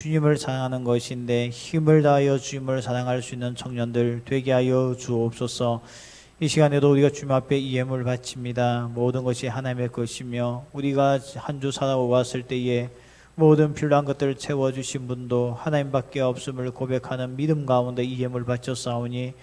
주님을 사랑하는 것인데 힘을 다하여 주님을 사랑할 수 있는 청년들 되게 하여 주옵소서. 이 시간에도 우리가 주님 앞에 이 예물을 바칩니다. 모든 것이 하나님의 것이며 우리가 한 주 살아왔을 때에 모든 필요한 것들을 채워주신 분도 하나님밖에 없음을 고백하는 믿음 가운데 이 예물을 바쳤사오니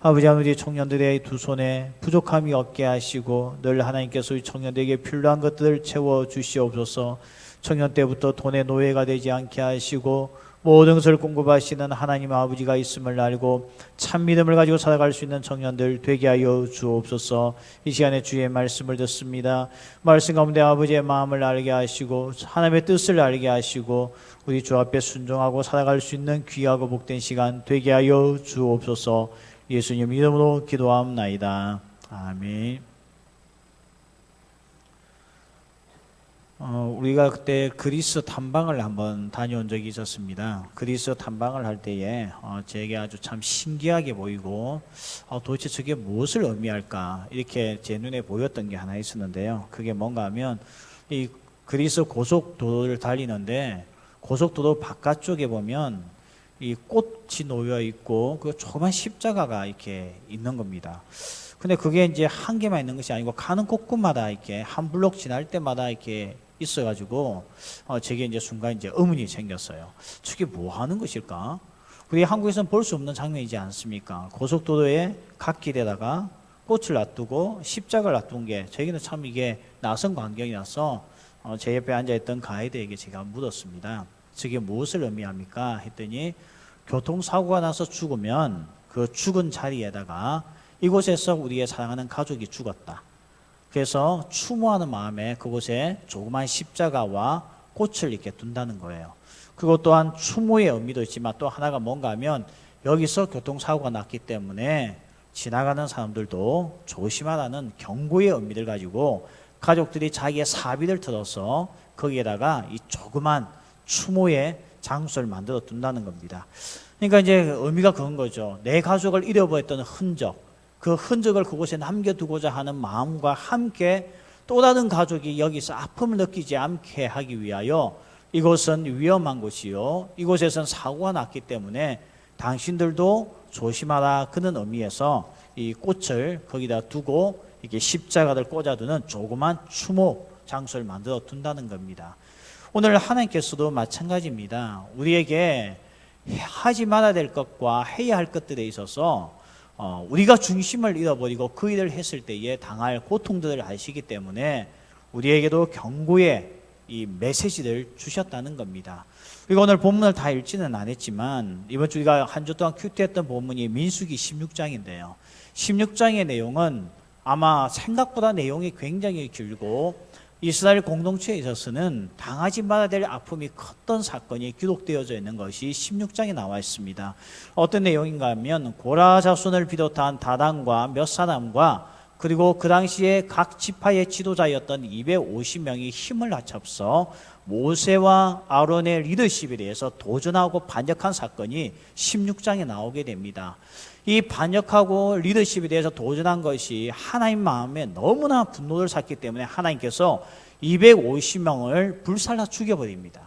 아버지 하나님 청년들의 두 손에 부족함이 없게 하시고 늘 하나님께서 우리 청년들에게 필요한 것들을 채워주시옵소서. 청년 때부터 돈의 노예가 되지 않게 하시고 모든 것을 공급하시는 하나님 아버지가 있음을 알고 참 믿음을 가지고 살아갈 수 있는 청년들 되게 하여 주옵소서. 이 시간에 주의 말씀을 듣습니다. 말씀 가운데 아버지의 마음을 알게 하시고 하나님의 뜻을 알게 하시고 우리 주 앞에 순종하고 살아갈 수 있는 귀하고 복된 시간 되게 하여 주옵소서. 예수님 이름으로 기도하옵나이다. 아멘. 우리가 그때 그리스 탐방을 한번 다녀온 적이 있었습니다. 그리스 탐방을 할 때에 제게 아주 참 신기하게 보이고 도대체 저게 무엇을 의미할까 이렇게 제 눈에 보였던 게 하나 있었는데요. 그게 뭔가 하면 이 그리스 고속도로를 달리는데 고속도로 바깥쪽에 보면 이 꽃이 놓여 있고 그 조그만 십자가가 이렇게 있는 겁니다. 근데 그게 이제 한 개만 있는 것이 아니고 가는 곳곳마다 이렇게 한 블록 지날 때마다 이렇게 있어가지고 제게 이제 순간 이제 의문이 생겼어요. 저게 뭐 하는 것일까? 우리 한국에서는 볼 수 없는 장면이지 않습니까? 고속도로의 갓길에다가 꽃을 놔두고 십자가를 놔둔 게 저에게는 참 이게 낯선 광경이라서 제 옆에 앉아있던 가이드에게 제가 물었습니다. 저게 무엇을 의미합니까? 했더니 교통사고가 나서 죽으면 그 죽은 자리에다가 이곳에서 우리의 사랑하는 가족이 죽었다. 그래서 추모하는 마음에 그곳에 조그만 십자가와 꽃을 이렇게 둔다는 거예요. 그것 또한 추모의 의미도 있지만 또 하나가 뭔가 하면 여기서 교통사고가 났기 때문에 지나가는 사람들도 조심하라는 경고의 의미를 가지고 가족들이 자기의 사비를 털어서 거기에다가 이 조그만 추모의 장소를 만들어 둔다는 겁니다. 그러니까 이제 의미가 그런 거죠. 내 가족을 잃어버렸던 흔적, 그 흔적을 그곳에 남겨두고자 하는 마음과 함께 또 다른 가족이 여기서 아픔을 느끼지 않게 하기 위하여 이곳은 위험한 곳이요, 이곳에선 사고가 났기 때문에 당신들도 조심하라 그런 의미에서 이 꽃을 거기다 두고 이게 십자가를 꽂아두는 조그만 추모 장소를 만들어 둔다는 겁니다. 오늘 하나님께서도 마찬가지입니다. 우리에게 하지 말아야 될 것과 해야 할 것들에 있어서 우리가 중심을 잃어버리고 그 일을 했을 때에 당할 고통들을 아시기 때문에 우리에게도 경고의 이 메시지를 주셨다는 겁니다. 그리고 오늘 본문을 다 읽지는 않았지만 이번 주 우리가 한 주 동안 큐티했던 본문이 민수기 16장인데요. 16장의 내용은 아마 생각보다 내용이 굉장히 길고 이스라엘 공동체에 있어서는 당하지 말아야 될 아픔이 컸던 사건이 기록되어져 있는 것이 16장에 나와 있습니다. 어떤 내용인가 하면 고라 자손을 비롯한 다단과 몇 사람과 그리고 그 당시에 각 지파의 지도자였던 250명이 힘을 합쳐서 모세와 아론의 리더십에 대해서 도전하고 반역한 사건이 16장에 나오게 됩니다. 이 반역하고 리더십에 대해서 도전한 것이 하나님 마음에 너무나 분노를 샀기 때문에 하나님께서 250명을 불살라 죽여버립니다.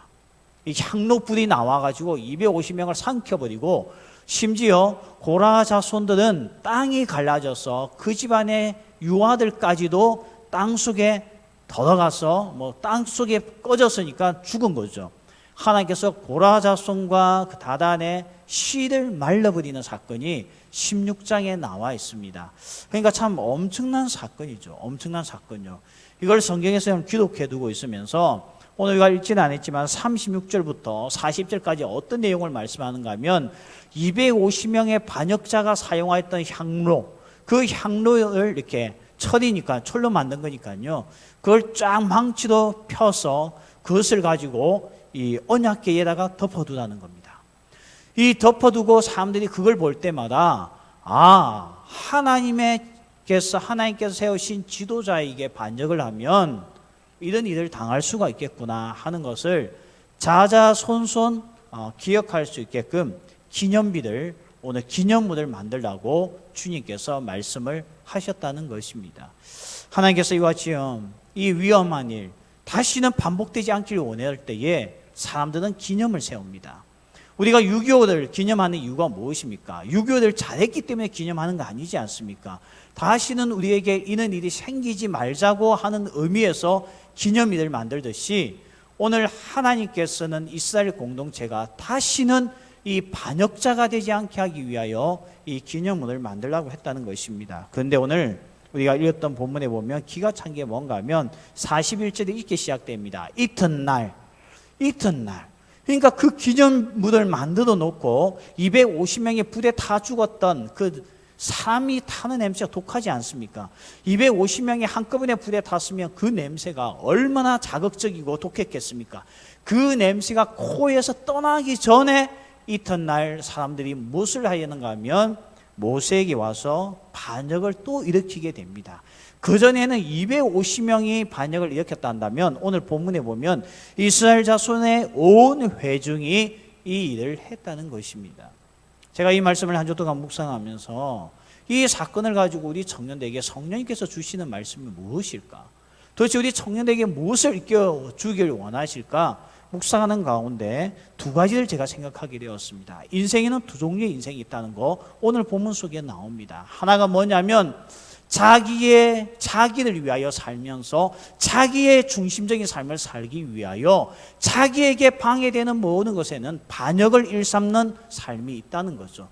이 향로불이 나와가지고 250명을 삼켜버리고 심지어 고라 자손들은 땅이 갈라져서 그 집안의 유아들까지도 땅 속에 들어가서 땅 속에 꺼졌으니까 죽은 거죠. 하나님께서 고라 자손과 그 다단의 씨를 말려버리는 사건이 16장에 나와 있습니다. 그러니까 참 엄청난 사건이죠. 엄청난 사건이요. 이걸 성경에서 기록해 두고 있으면서 오늘 우리가 읽지는 않았지만 36절부터 40절까지 어떤 내용을 말씀하는가 하면 250명의 반역자가 사용하였던 향로, 그 향로를 이렇게 철이니까 철로 만든 거니까요. 그걸 쫙 망치로 펴서 그것을 가지고 이 언약궤에다가 덮어두라는 겁니다. 이 덮어두고 사람들이 그걸 볼 때마다 하나님께서 세우신 지도자에게 반역을 하면 이런 일을 당할 수가 있겠구나 하는 것을 자자손손 기억할 수 있게끔 기념비를 오늘 기념물을 만들라고 주님께서 말씀을 하셨다는 것입니다. 하나님께서 이와 같이 이 위험한 일 다시는 반복되지 않기를 원할 때에 사람들은 기념을 세웁니다. 우리가 6.25를 기념하는 이유가 무엇입니까? 6.25를 잘했기 때문에 기념하는 거 아니지 않습니까? 다시는 우리에게 이런 일이 생기지 말자고 하는 의미에서 기념일을 만들듯이 오늘 하나님께서는 이스라엘 공동체가 다시는 이 반역자가 되지 않게 하기 위하여 이 기념물을 만들라고 했다는 것입니다. 그런데 오늘 우리가 읽었던 본문에 보면 기가 찬 게 뭔가 하면 41절에 이렇게 시작됩니다. 이튿날. 그러니까 그 기념물을 만들어 놓고 250명의 불에 타 죽었던 그 사람이 타는 냄새가 독하지 않습니까? 250명이 한꺼번에 불에 탔으면 그 냄새가 얼마나 자극적이고 독했겠습니까? 그 냄새가 코에서 떠나기 전에 이튿날 사람들이 무엇을 하였는가 하면 모세에게 와서 반역을 또 일으키게 됩니다. 그전에는 250명이 반역을 일으켰다 한다면 오늘 본문에 보면 이스라엘 자손의 온 회중이 이 일을 했다는 것입니다. 제가 이 말씀을 한 주 동안 묵상하면서 이 사건을 가지고 우리 청년들에게 성령님께서 주시는 말씀이 무엇일까? 도대체 우리 청년들에게 무엇을 일깨워주기를 원하실까? 묵상하는 가운데 두 가지를 제가 생각하게 되었습니다. 인생에는 두 종류의 인생이 있다는 거 오늘 본문 속에 나옵니다. 하나가 뭐냐면 자기를 위하여 살면서 자기의 중심적인 삶을 살기 위하여 자기에게 방해되는 모든 것에는 반역을 일삼는 삶이 있다는 거죠.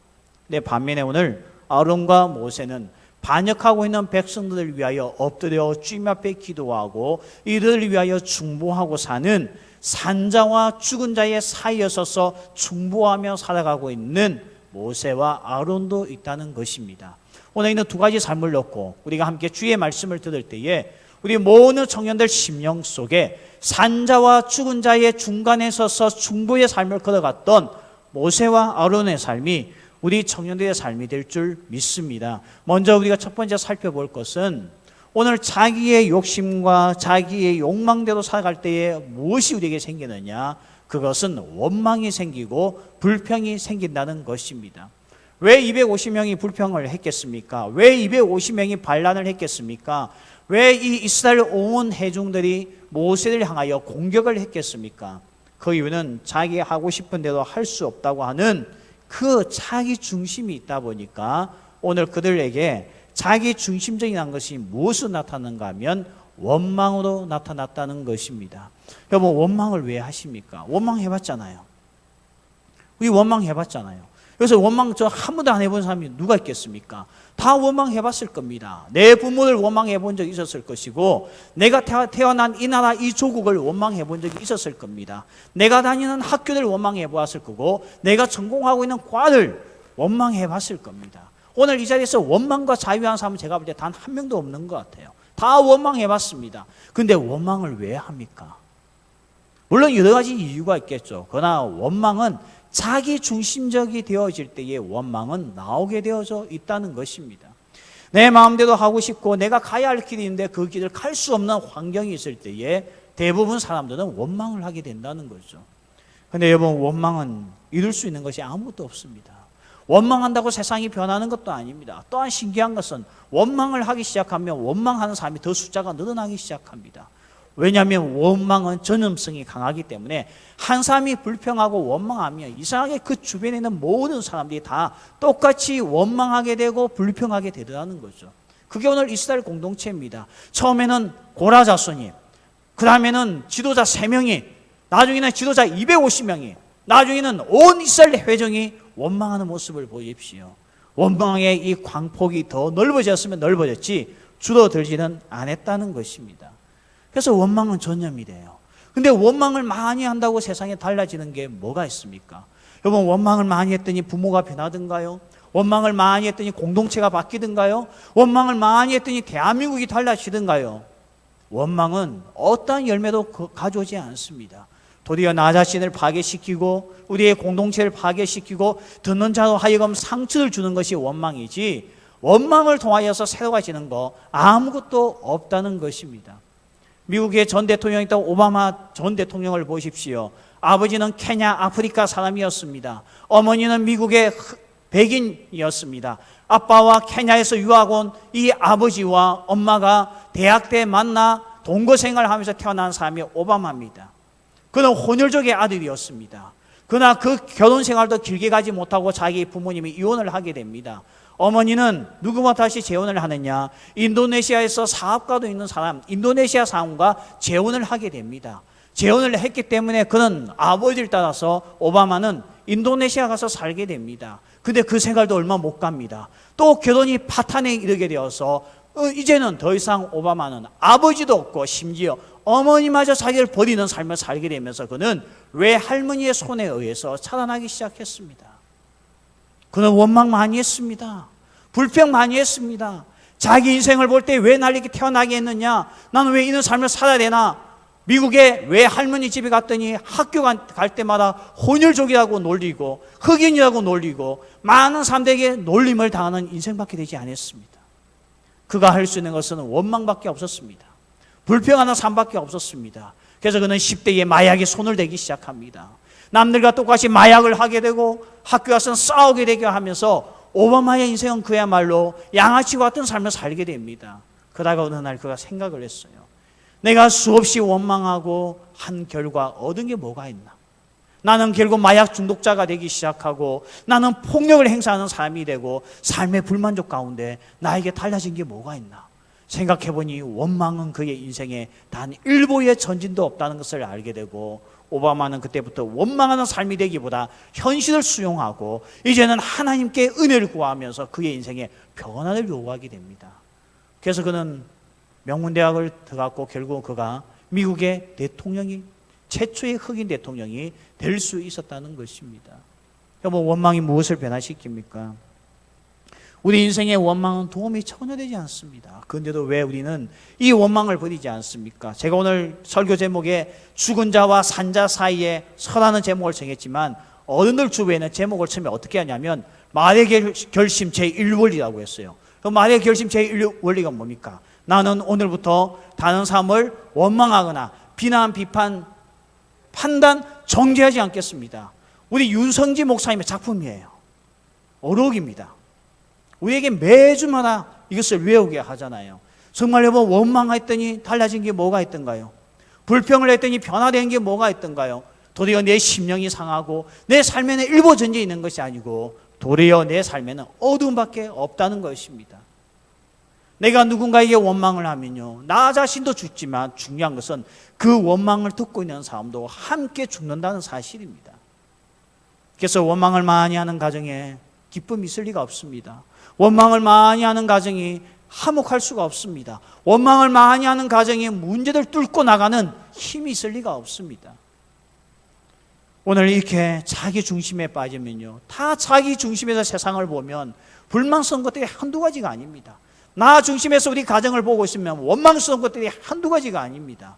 근데 반면에 오늘 아론과 모세는 반역하고 있는 백성들을 위하여 엎드려 주님 앞에 기도하고 이들을 위하여 중보하고 사는 산자와 죽은 자의 사이에 서서 중보하며 살아가고 있는 모세와 아론도 있다는 것입니다. 오늘 있는 두 가지 삶을 놓고 우리가 함께 주의 말씀을 들을 때에 우리 모든 청년들 심령 속에 산자와 죽은 자의 중간에 서서 중보의 삶을 걸어갔던 모세와 아론의 삶이 우리 청년들의 삶이 될 줄 믿습니다. 먼저 우리가 첫 번째 살펴볼 것은 오늘 자기의 욕심과 자기의 욕망대로 살아갈 때에 무엇이 우리에게 생기느냐? 그것은 원망이 생기고 불평이 생긴다는 것입니다. 왜 250명이 불평을 했겠습니까? 왜 250명이 반란을 했겠습니까? 왜 이 이스라엘 온 회중들이 모세를 향하여 공격을 했겠습니까? 그 이유는 자기 하고 싶은 대로 할 수 없다고 하는 그 자기 중심이 있다 보니까 오늘 그들에게 자기 중심적인 것이 무엇으로 나타나는가 하면 원망으로 나타났다는 것입니다. 여러분 원망을 왜 하십니까? 원망해봤잖아요. 우리 원망해봤잖아요. 그래서 원망 저 한 번도 안 해본 사람이 누가 있겠습니까? 다 원망해봤을 겁니다. 내 부모를 원망해본 적이 있었을 것이고 내가 태어난 이 나라 이 조국을 원망해본 적이 있었을 겁니다. 내가 다니는 학교를 원망해보았을 거고 내가 전공하고 있는 과를 원망해봤을 겁니다. 오늘 이 자리에서 원망과 자유한 사람은 제가 볼 때 단 한 명도 없는 것 같아요. 다 원망해봤습니다. 근데 원망을 왜 합니까? 물론 여러 가지 이유가 있겠죠. 그러나 원망은 자기 중심적이 되어질 때에 원망은 나오게 되어져 있다는 것입니다. 내 마음대로 하고 싶고 내가 가야 할 길이 있는데 그 길을 갈 수 없는 환경이 있을 때에 대부분 사람들은 원망을 하게 된다는 거죠. 그런데 여러분 원망은 이룰 수 있는 것이 아무것도 없습니다. 원망한다고 세상이 변하는 것도 아닙니다. 또한 신기한 것은 원망을 하기 시작하면 원망하는 사람이 더 숫자가 늘어나기 시작합니다. 왜냐하면 원망은 전염성이 강하기 때문에 한 사람이 불평하고 원망하면 이상하게 그 주변에 있는 모든 사람들이 다 똑같이 원망하게 되고 불평하게 되더라는 거죠. 그게 오늘 이스라엘 공동체입니다. 처음에는 고라 자손이, 그 다음에는 지도자 3명이, 나중에는 지도자 250명이, 나중에는 온 이스라엘 회중이 원망하는 모습을 보십시오. 원망의 이 광폭이 더 넓어졌으면 넓어졌지 줄어들지는 않았다는 것입니다. 그래서 원망은 전염이 돼요. 근데 원망을 많이 한다고 세상에 달라지는 게 뭐가 있습니까? 여러분 원망을 많이 했더니 부모가 변하든가요? 원망을 많이 했더니 공동체가 바뀌든가요? 원망을 많이 했더니 대한민국이 달라지든가요? 원망은 어떠한 열매도 가져오지 않습니다. 도리어 나 자신을 파괴시키고 우리의 공동체를 파괴시키고 듣는 자로 하여금 상처를 주는 것이 원망이지 원망을 통하여서 새로워지는 거 아무것도 없다는 것입니다. 미국의 전 대통령이었던 오바마 전 대통령을 보십시오. 아버지는 케냐 아프리카 사람이었습니다. 어머니는 미국의 백인이었습니다. 아빠와 케냐에서 유학 온 이 아버지와 엄마가 대학 때 만나 동거 생활하면서 태어난 사람이 오바마입니다. 그는 혼혈족의 아들이었습니다. 그러나 그 결혼 생활도 길게 가지 못하고 자기 부모님이 이혼을 하게 됩니다. 어머니는 누구와 다시 재혼을 하느냐? 인도네시아에서 사업가도 있는 사람, 인도네시아 사람과 재혼을 하게 됩니다. 재혼을 했기 때문에 그는 아버지를 따라서 오바마는 인도네시아 가서 살게 됩니다. 근데 그 생활도 얼마 못 갑니다. 또 결혼이 파탄에 이르게 되어서 이제는 더 이상 오바마는 아버지도 없고 심지어 어머니마저 자기를 버리는 삶을 살게 되면서 그는 외할머니의 손에 의해서 자라나기 시작했습니다. 그는 원망 많이 했습니다. 불평 많이 했습니다. 자기 인생을 볼 때 왜 날 이렇게 태어나게 했느냐? 나는 왜 이런 삶을 살아야 되나? 미국에 외할머니 집에 갔더니 학교 갈 때마다 혼혈족이라고 놀리고 흑인이라고 놀리고 많은 사람들에게 놀림을 당하는 인생밖에 되지 않았습니다. 그가 할 수 있는 것은 원망밖에 없었습니다. 불평하는 삶밖에 없었습니다. 그래서 그는 10대에 마약에 손을 대기 시작합니다. 남들과 똑같이 마약을 하게 되고 학교 가서 싸우게 되게 하면서 오바마의 인생은 그야말로 양아치와 같은 삶을 살게 됩니다. 그러다가 어느 날 그가 생각을 했어요. 내가 수없이 원망하고 한 결과 얻은 게 뭐가 있나? 나는 결국 마약 중독자가 되기 시작하고 나는 폭력을 행사하는 사람이 되고 삶의 불만족 가운데 나에게 달라진 게 뭐가 있나? 생각해보니 원망은 그의 인생에 단 일보의 전진도 없다는 것을 알게 되고 오바마는 그때부터 원망하는 삶이 되기보다 현실을 수용하고 이제는 하나님께 은혜를 구하면서 그의 인생에 변화를 요구하게 됩니다. 그래서 그는 명문대학을 들어갔고 결국 그가 미국의 대통령이 최초의 흑인 대통령이 될 수 있었다는 것입니다. 여러분, 원망이 무엇을 변화시킵니까? 우리 인생의 원망은 도움이 전혀 되지 않습니다. 그런데도 왜 우리는 이 원망을 버리지 않습니까? 제가 오늘 설교 제목에 죽은 자와 산 자 사이에 서라는 제목을 정했지만 어른들 주변에는 제목을 처음에 어떻게 하냐면 말의 결심 제1원리라고 했어요. 그 말의 결심 제1원리가 뭡니까? 나는 오늘부터 다른 사람을 원망하거나 비난, 비판, 판단, 정죄하지 않겠습니다. 우리 윤성지 목사님의 작품이에요. 어록입니다. 우리에게 매주마다 이것을 외우게 하잖아요. 정말 여러분, 원망했더니 달라진 게 뭐가 있던가요? 불평을 했더니 변화된 게 뭐가 있던가요? 도리어 내 심령이 상하고 내 삶에는 일보 전쟁이 있는 것이 아니고 도리어 내 삶에는 어두움밖에 없다는 것입니다. 내가 누군가에게 원망을 하면요, 나 자신도 죽지만 중요한 것은 그 원망을 듣고 있는 사람도 함께 죽는다는 사실입니다. 그래서 원망을 많이 하는 가정에 기쁨이 있을 리가 없습니다. 원망을 많이 하는 가정이 화목할 수가 없습니다. 원망을 많이 하는 가정에 문제를 뚫고 나가는 힘이 있을 리가 없습니다. 오늘 이렇게 자기 중심에 빠지면요, 다 자기 중심에서 세상을 보면 불만스러운 것들이 한두 가지가 아닙니다. 나 중심에서 우리 가정을 보고 있으면 원망스러운 것들이 한두 가지가 아닙니다.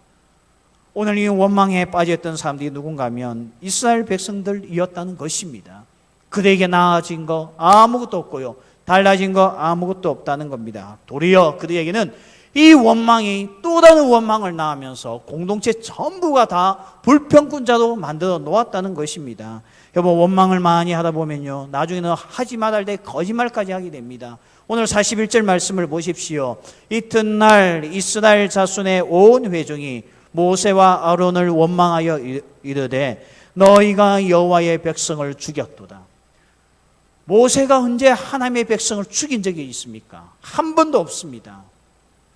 오늘 이 원망에 빠졌던 사람들이 누군가 하면 이스라엘 백성들이었다는 것입니다. 그들에게 나아진 거 아무것도 없고요, 달라진 거 아무것도 없다는 겁니다. 도리어 그들에게는 이 원망이 또 다른 원망을 낳으면서 공동체 전부가 다 불평꾼자로 만들어 놓았다는 것입니다. 여러분, 원망을 많이 하다 보면요, 나중에는 하지 말아야 될 거짓말까지 하게 됩니다. 오늘 41절 말씀을 보십시오. 이튿날 이스라엘 자손의 온 회중이 모세와 아론을 원망하여 이르되 너희가 여호와의 백성을 죽였도다. 모세가 언제 하나님의 백성을 죽인 적이 있습니까? 한 번도 없습니다.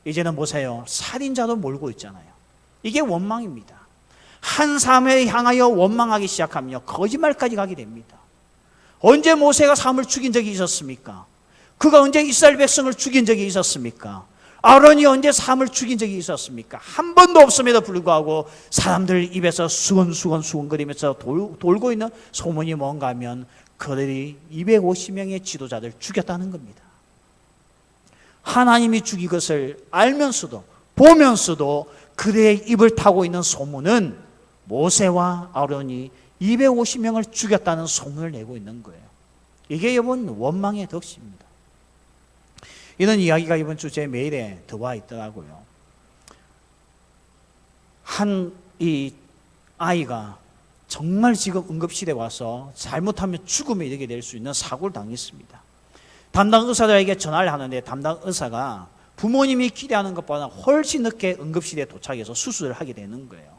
이제는 보세요, 살인자도 몰고 있잖아요. 이게 원망입니다. 한 사람을 향하여 원망하기 시작하면 거짓말까지 가게 됩니다. 언제 모세가 사람을 죽인 적이 있었습니까? 그가 언제 이스라엘 백성을 죽인 적이 있었습니까? 아론이 언제 사람을 죽인 적이 있었습니까? 한 번도 없음에도 불구하고 사람들 입에서 수건거리면서 돌고 있는 소문이 뭔가 하면 그들이 250명의 지도자들 죽였다는 겁니다. 하나님이 죽인 것을 알면서도 보면서도 그들의 입을 타고 있는 소문은 모세와 아론이 250명을 죽였다는 소문을 내고 있는 거예요. 이게 여러분 원망의 덕시입니다. 이런 이야기가 이번 주 제 메일에 들어와 있더라고요. 이 아이가 정말 지금 응급실에 와서 잘못하면 죽음에 이르게 될 수 있는 사고를 당했습니다. 담당 의사들에게 전화를 하는데 담당 의사가 부모님이 기대하는 것보다 훨씬 늦게 응급실에 도착해서 수술을 하게 되는 거예요.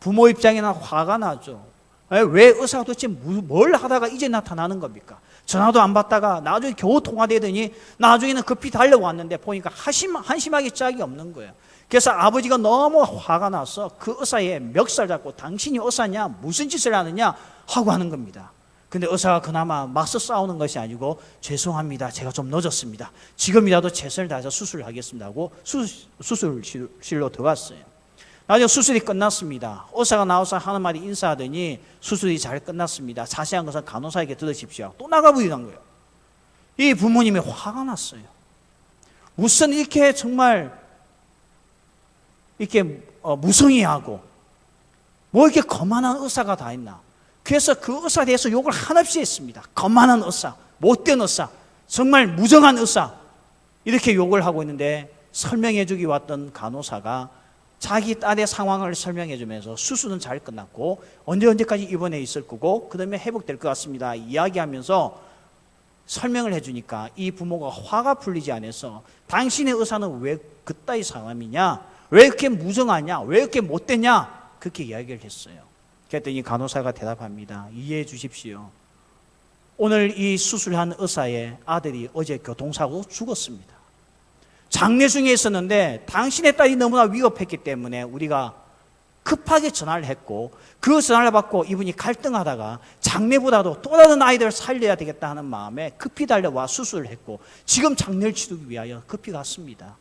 부모 입장에는 화가 나죠. 왜 의사가 도대체 뭘 하다가 이제 나타나는 겁니까? 전화도 안 받다가 나중에 겨우 통화되더니 나중에는 급히 달려왔는데 보니까 한심하게 짝이 없는 거예요. 그래서 아버지가 너무 화가 나서 그 의사의 멱살 잡고 당신이 의사냐? 무슨 짓을 하느냐? 하고 하는 겁니다. 근데 의사가 그나마 맞서 싸우는 것이 아니고 죄송합니다. 제가 좀 늦었습니다. 지금이라도 최선을 다해서 수술을 하겠습니다 하고 수술실로 들어갔어요. 나중에 수술이 끝났습니다. 의사가 나와서 하는 말이 인사하더니 수술이 잘 끝났습니다. 자세한 것은 간호사에게 들으십시오. 또 나가버리는 거예요. 이 부모님이 화가 났어요. 무슨 이렇게 정말 이렇게 무성의하고 뭐 이렇게 거만한 의사가 다 있나. 그래서 그 의사에 대해서 욕을 한없이 했습니다. 거만한 의사, 못된 의사, 정말 무정한 의사, 이렇게 욕을 하고 있는데 설명해 주기 왔던 간호사가 자기 딸의 상황을 설명해 주면서 수술은 잘 끝났고 언제까지 입원해 있을 거고 그 다음에 회복될 것 같습니다 이야기하면서 설명을 해주니까 이 부모가 화가 풀리지 않아서 당신의 의사는 왜 그따위 사람이냐, 왜 이렇게 무정하냐, 왜 이렇게 못되냐, 그렇게 이야기를 했어요. 그랬더니 간호사가 대답합니다. 이해해 주십시오. 오늘 이 수술한 의사의 아들이 어제 교통사고 죽었습니다. 장례 중에 있었는데 당신의 딸이 너무나 위급했기 때문에 우리가 급하게 전화를 했고 그 전화를 받고 이분이 갈등하다가 장례보다도 또 다른 아이들을 살려야 되겠다 하는 마음에 급히 달려와 수술을 했고 지금 장례를 치르기 위하여 급히 갔습니다.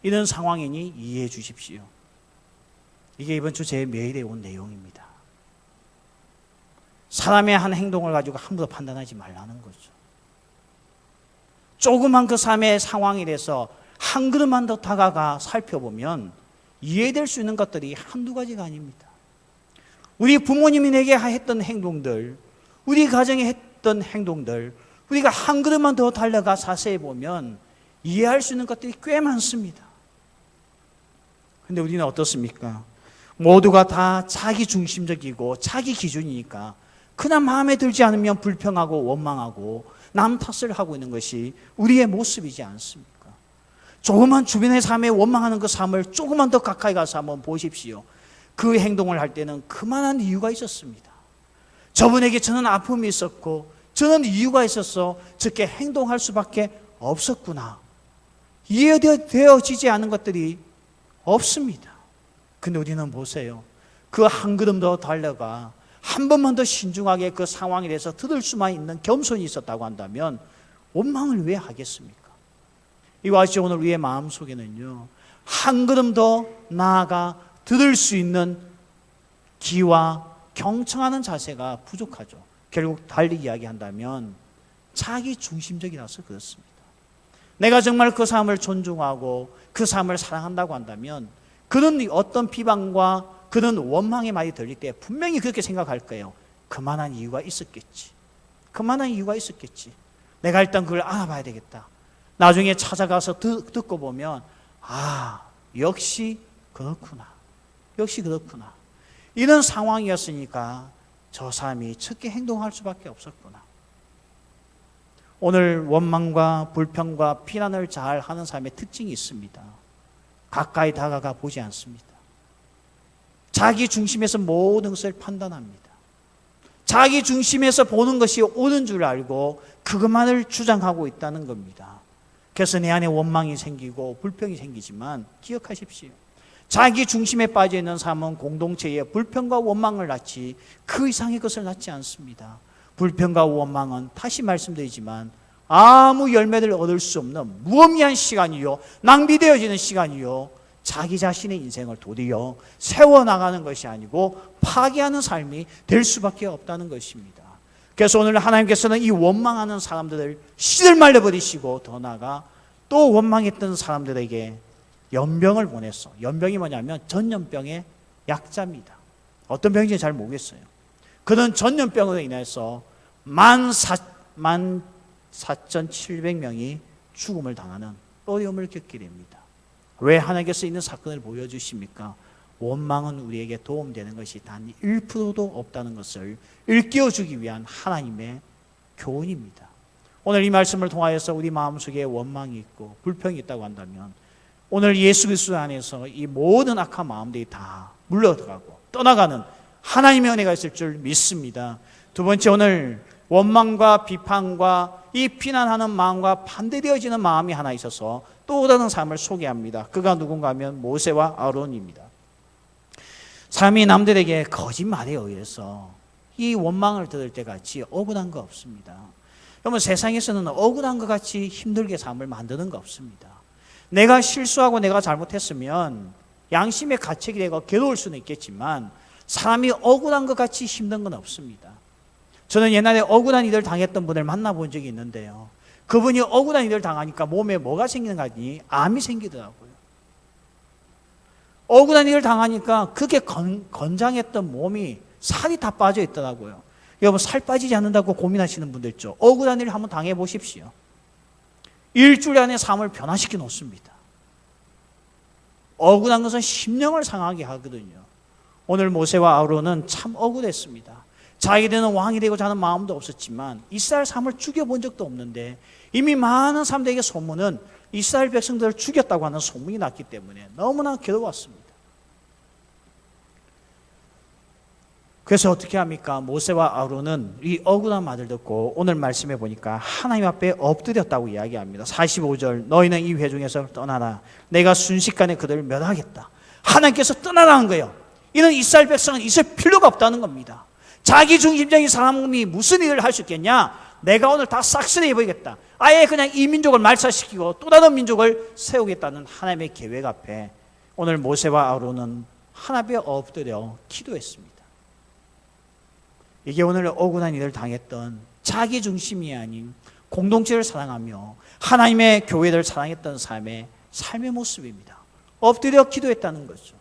이런 상황이니 이해해 주십시오. 이게 이번 주 제 메일에 온 내용입니다. 사람의 한 행동을 가지고 함부로 판단하지 말라는 거죠. 조그만 그 삶의 상황에 대해서 한 걸음만 더 다가가 살펴보면 이해될 수 있는 것들이 한두 가지가 아닙니다. 우리 부모님이 내게 했던 행동들, 우리 가정에 했던 행동들, 우리가 한 걸음만 더 달려가 자세히 보면 이해할 수 있는 것들이 꽤 많습니다. 그런데 우리는 어떻습니까? 모두가 다 자기 중심적이고 자기 기준이니까 그냥 마음에 들지 않으면 불평하고 원망하고 남 탓을 하고 있는 것이 우리의 모습이지 않습니까? 조그만 주변의 삶에 원망하는 그 삶을 조금만 더 가까이 가서 한번 보십시오. 그 행동을 할 때는 그만한 이유가 있었습니다. 저분에게 저는 아픔이 있었고 저는 이유가 있어서 저렇게 행동할 수밖에 없었구나. 이해되어지지 않은 것들이 없습니다. 근데 우리는 보세요. 그 한 걸음 더 달려가 한 번만 더 신중하게 그 상황에 대해서 들을 수만 있는 겸손이 있었다고 한다면 원망을 왜 하겠습니까? 이와 같이 오늘 우리의 마음속에는요, 한 걸음 더 나아가 들을 수 있는 기와 경청하는 자세가 부족하죠. 결국 달리 이야기한다면 자기 중심적이라서 그렇습니다. 내가 정말 그 사람을 존중하고 그 사람을 사랑한다고 한다면 그런 어떤 비방과 그런 원망의 말이 들릴 때 분명히 그렇게 생각할 거예요. 그만한 이유가 있었겠지. 그만한 이유가 있었겠지. 내가 일단 그걸 알아봐야 되겠다. 나중에 찾아가서 듣고 보면 역시 그렇구나. 역시 그렇구나. 이런 상황이었으니까 저 사람이 저렇게 행동할 수밖에 없었구나. 오늘 원망과 불평과 비난을 잘 하는 사람의 특징이 있습니다. 가까이 다가가 보지 않습니다. 자기 중심에서 모든 것을 판단합니다. 자기 중심에서 보는 것이 옳은 줄 알고 그것만을 주장하고 있다는 겁니다. 그래서 내 안에 원망이 생기고 불평이 생기지만 기억하십시오. 자기 중심에 빠져 있는 삶은 공동체에 불평과 원망을 낳지 그 이상의 것을 낳지 않습니다. 불평과 원망은 다시 말씀드리지만 아무 열매를 얻을 수 없는 무의미한 시간이요, 낭비되어지는 시간이요, 자기 자신의 인생을 도리어 세워나가는 것이 아니고 파괴하는 삶이 될 수밖에 없다는 것입니다. 그래서 오늘 하나님께서는 이 원망하는 사람들을 씨를 말려버리시고 더 나아가 또 원망했던 사람들에게 연병을 보냈어. 연병이 뭐냐면 전염병의 약자입니다. 어떤 병인지 잘 모르겠어요. 그런 전염병으로 인해서 14,700명이 죽음을 당하는 어려움을 겪게 됩니다. 왜 하나님께서 있는 사건을 보여주십니까? 원망은 우리에게 도움되는 것이 단 1%도 없다는 것을 일깨워주기 위한 하나님의 교훈입니다. 오늘 이 말씀을 통하여서 우리 마음속에 원망이 있고 불평이 있다고 한다면 오늘 예수 그리스도 안에서 이 모든 악한 마음들이 다 물러들어가고 떠나가는 하나님의 은혜가 있을 줄 믿습니다. 두 번째, 오늘 원망과 비판과 이 비난하는 마음과 반대되어지는 마음이 하나 있어서 또 다른 사람을 소개합니다. 그가 누군가 하면 모세와 아론입니다. 사람이 남들에게 거짓말에 의해서 이 원망을 들을 때 같이 억울한 거 없습니다. 여러분, 세상에서는 억울한 것 같이 힘들게 삶을 만드는 거 없습니다. 내가 실수하고 내가 잘못했으면 양심의 가책이 되고 괴로울 수는 있겠지만 사람이 억울한 것 같이 힘든 건 없습니다. 저는 옛날에 억울한 일을 당했던 분을 만나본 적이 있는데요, 그분이 억울한 일을 당하니까 몸에 뭐가 생기는가 하니 암이 생기더라고요. 억울한 일을 당하니까 그게 건장했던 몸이 살이 다 빠져 있더라고요. 여러분, 살 빠지지 않는다고 고민하시는 분들 있죠. 억울한 일을 한번 당해 보십시오. 일주일 안에 삶을 변화시켜 놓습니다. 억울한 것은 심령을 상하게 하거든요. 오늘 모세와 아론은 참 억울했습니다. 자기들은 왕이 되고자 하는 마음도 없었지만 이스라엘 사람을 죽여본 적도 없는데 이미 많은 사람들에게 소문은 이스라엘 백성들을 죽였다고 하는 소문이 났기 때문에 너무나 괴로웠습니다. 그래서 어떻게 합니까? 모세와 아론은 이 억울한 말을 듣고 오늘 말씀해 보니까 하나님 앞에 엎드렸다고 이야기합니다. 45절, 너희는 이 회중에서 떠나라. 내가 순식간에 그들을 멸하겠다. 하나님께서 떠나라는 거예요. 이는 이스라엘 백성은 있을 필요가 없다는 겁니다. 자기 중심적인 사람이 무슨 일을 할 수 있겠냐? 내가 오늘 다 싹쓸이해버리겠다. 아예 그냥 이 민족을 말살시키고 또 다른 민족을 세우겠다는 하나님의 계획 앞에 오늘 모세와 아론은 하나님 앞에 엎드려 기도했습니다. 이게 오늘 억울한 일을 당했던 자기 중심이 아닌 공동체를 사랑하며 하나님의 교회를 사랑했던 삶의 모습입니다. 엎드려 기도했다는 거죠.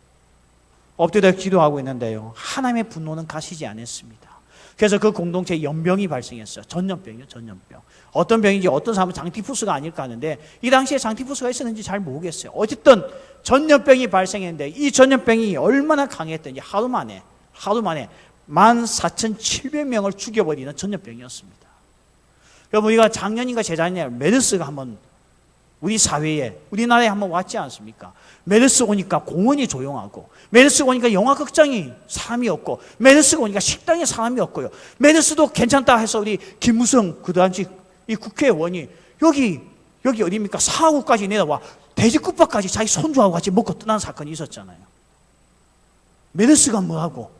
엎드려 기도하고 있는데요, 하나님의 분노는 가시지 않았습니다. 그래서 그 공동체에 연병이 발생했어요. 전염병이요, 전염병. 어떤 병인지 어떤 사람은 장티푸스가 아닐까 하는데 이 당시에 장티푸스가 있었는지 잘 모르겠어요. 어쨌든 전염병이 발생했는데 이 전염병이 얼마나 강했던지 하루 만에 14,700명을 죽여버리는 전염병이었습니다. 여러분, 우리가 작년인가 재작년에 메르스가 한번 우리 사회에, 우리나라에 한번 왔지 않습니까? 메르스 오니까 공원이 조용하고, 메르스 오니까 영화극장이 사람이 없고, 메르스가 오니까 식당에 사람이 없고요. 메르스도 괜찮다 해서 우리 김무성 그 당시 이 국회의원이 여기 어디입니까? 사하구까지 내려와 돼지국밥까지 자기 손주하고 같이 먹고 떠난 사건이 있었잖아요. 메르스가 뭐하고?